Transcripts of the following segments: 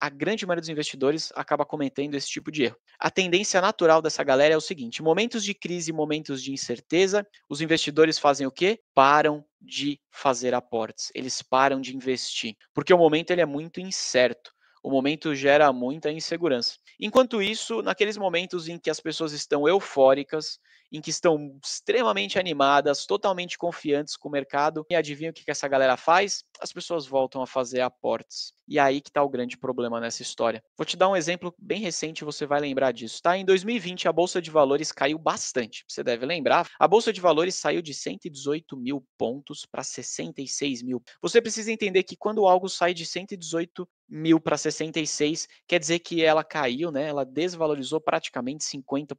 a grande maioria dos investidores acaba cometendo esse tipo de erro. A tendência natural dessa galera é o seguinte: momentos de crise, momentos de incerteza, os investidores fazem o quê? Param de fazer aportes, eles param de investir, porque o momento ele é muito incerto. O momento gera muita insegurança. Enquanto isso, naqueles momentos em que as pessoas estão eufóricas, em que estão extremamente animadas, totalmente confiantes com o mercado, e adivinha o que essa galera faz? As pessoas voltam a fazer aportes. E aí que está o grande problema nessa história. Vou te dar um exemplo bem recente, você vai lembrar disso, tá? Em 2020, a Bolsa de Valores caiu bastante. Você deve lembrar. A Bolsa de Valores saiu de 118 mil pontos para 66 mil. Você precisa entender que quando algo sai de 118 mil para 66, quer dizer que ela caiu, né? Ela desvalorizou praticamente 50%.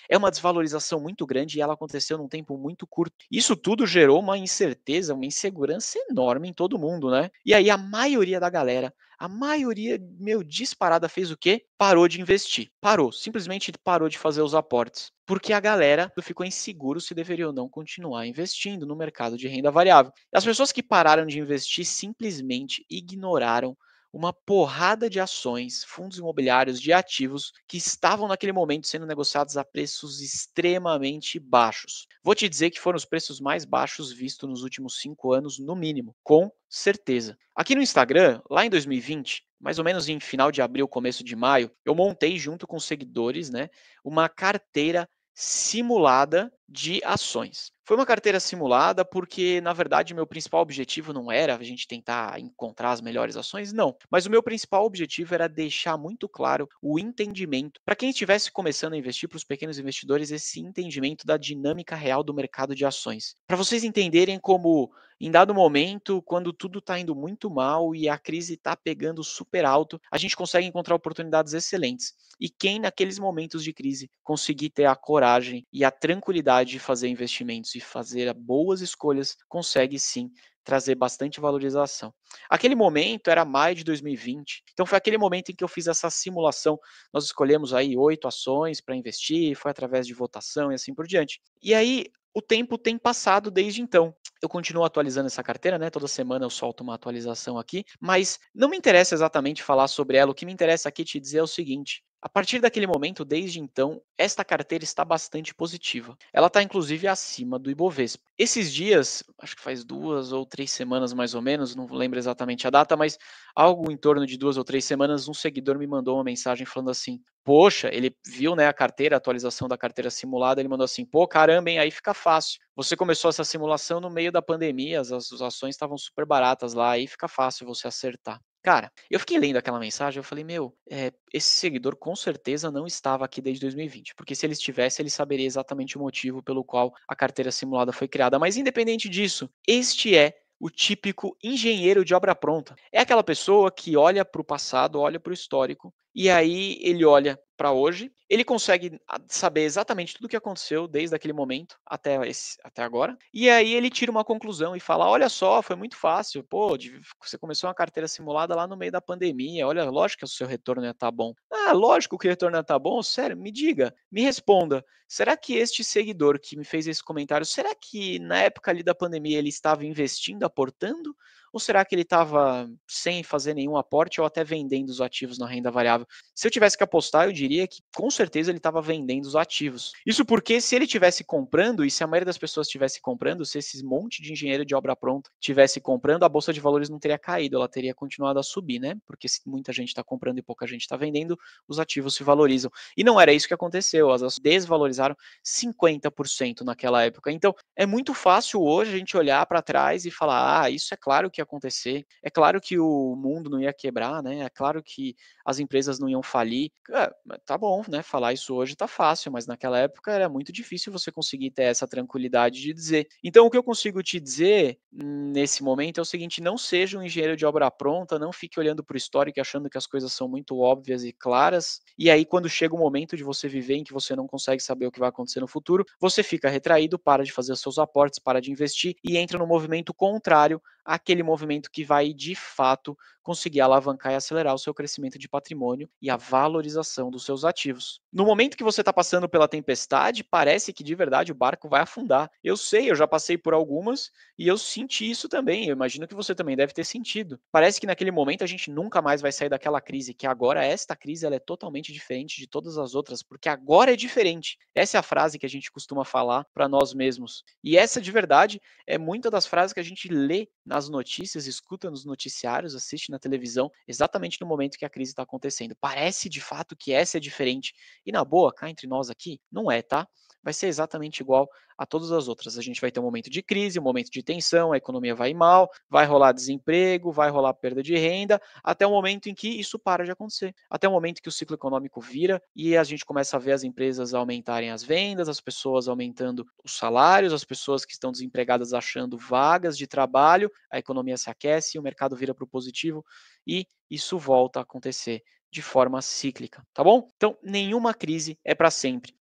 É uma desvalorização muito grande e ela aconteceu num tempo muito curto. Isso tudo gerou uma incerteza, uma insegurança enorme em todo mundo, né? E aí a maioria da galera, a maioria, meu, disparada fez o quê? Parou de investir. Parou, simplesmente parou de fazer os aportes. Porque a galera ficou inseguro se deveria ou não continuar investindo no mercado de renda variável. As pessoas que pararam de investir simplesmente ignoraram uma porrada de ações, fundos imobiliários, de ativos que estavam naquele momento sendo negociados a preços extremamente baixos. Vou te dizer que foram os preços mais baixos vistos nos últimos 5 anos, no mínimo, com certeza. Aqui no Instagram, lá em 2020, mais ou menos em final de abril, começo de maio, eu montei junto com seguidores, né, uma carteira simulada de ações. Foi uma carteira simulada porque, na verdade, meu principal objetivo não era a gente tentar encontrar as melhores ações, não. Mas o meu principal objetivo era deixar muito claro o entendimento, para quem estivesse começando a investir, para os pequenos investidores, esse entendimento da dinâmica real do mercado de ações. Para vocês entenderem como, em dado momento, quando tudo está indo muito mal e a crise está pegando super alto, a gente consegue encontrar oportunidades excelentes. E quem, naqueles momentos de crise, conseguir ter a coragem e a tranquilidade de fazer investimentos e fazer boas escolhas, consegue sim trazer bastante valorização. Aquele momento era maio de 2020, então foi aquele momento em que eu fiz essa simulação. Nós escolhemos aí 8 ações para investir, foi através de votação e assim por diante. E aí o tempo tem passado desde então. Eu continuo atualizando essa carteira, né? Toda semana eu solto uma atualização aqui, mas não me interessa exatamente falar sobre ela. O que me interessa aqui te dizer é o seguinte: a partir daquele momento, desde então, esta carteira está bastante positiva. Ela está inclusive acima do Ibovespa. Esses dias, acho que faz 2 ou 3 semanas mais ou menos, não lembro exatamente a data, mas algo em torno de 2 ou 3 semanas, um seguidor me mandou uma mensagem falando assim: poxa, ele viu, né, a carteira, a atualização da carteira simulada, ele mandou assim: pô, caramba, hein, aí fica fácil. Você começou essa simulação no meio da pandemia, as ações estavam super baratas lá, aí fica fácil você acertar. Cara, eu fiquei lendo aquela mensagem, eu falei, meu, esse seguidor com certeza não estava aqui desde 2020, porque se ele estivesse, ele saberia exatamente o motivo pelo qual a carteira simulada foi criada. Mas independente disso, este é o típico engenheiro de obra pronta. É aquela pessoa que olha para o passado, olha para o histórico, e aí ele olha para hoje, ele consegue saber exatamente tudo o que aconteceu desde aquele momento até agora, e aí ele tira uma conclusão e fala: olha só, foi muito fácil, pô, você começou uma carteira simulada lá no meio da pandemia, olha, lógico que o seu retorno ia estar bom. Ah, lógico que o retorno ia estar bom? Sério, me diga, me responda, será que este seguidor que me fez esse comentário, será que na época ali da pandemia ele estava investindo, aportando? Ou será que ele estava sem fazer nenhum aporte ou até vendendo os ativos na renda variável? Se eu tivesse que apostar, eu diria que com certeza ele estava vendendo os ativos. Isso porque se ele tivesse comprando, e se a maioria das pessoas estivesse comprando, se esse monte de engenheiro de obra pronta tivesse comprando, a bolsa de valores não teria caído, ela teria continuado a subir, né? Porque se muita gente está comprando e pouca gente está vendendo, os ativos se valorizam. E não era isso que aconteceu, as ações desvalorizaram 50% naquela época. Então, é muito fácil hoje a gente olhar para trás e falar: ah, isso é claro que ia acontecer, é claro que o mundo não ia quebrar, né? É claro que as empresas não iam falir. Tá bom, né? Falar isso hoje tá fácil, mas naquela época era muito difícil você conseguir ter essa tranquilidade de dizer. Então, o que eu consigo te dizer nesse momento é o seguinte: não seja um engenheiro de obra pronta, não fique olhando para o histórico e achando que as coisas são muito óbvias e claras. E aí, quando chega o momento de você viver em que você não consegue saber o que vai acontecer no futuro, você fica retraído, para de fazer seus aportes, para de investir e entra no movimento contrário àquele movimento que vai, de fato, conseguir alavancar e acelerar o seu crescimento de patrimônio e a valorização dos seus ativos. No momento que você está passando pela tempestade, parece que de verdade o barco vai afundar. Eu sei, eu já passei por algumas e eu senti isso também. Eu imagino que você também deve ter sentido. Parece que naquele momento a gente nunca mais vai sair daquela crise, que agora esta crise ela é totalmente diferente de todas as outras, porque agora é diferente. Essa é a frase que a gente costuma falar para nós mesmos. E essa de verdade é muita das frases que a gente lê nas notícias, escuta nos noticiários, assiste na televisão, exatamente no momento que a crise está acontecendo. Parece de fato que essa é diferente. E na boa, cá entre nós aqui, não é, tá? Vai ser exatamente igual a todas as outras. A gente vai ter um momento de crise, um momento de tensão, a economia vai mal, vai rolar desemprego, vai rolar perda de renda, até o momento em que isso para de acontecer. Até o momento que o ciclo econômico vira e a gente começa a ver as empresas aumentarem as vendas, as pessoas aumentando os salários, as pessoas que estão desempregadas achando vagas de trabalho, a economia se aquece, o mercado vira para o positivo e isso volta a acontecer de forma cíclica, tá bom? Então, nenhuma crise é para sempre.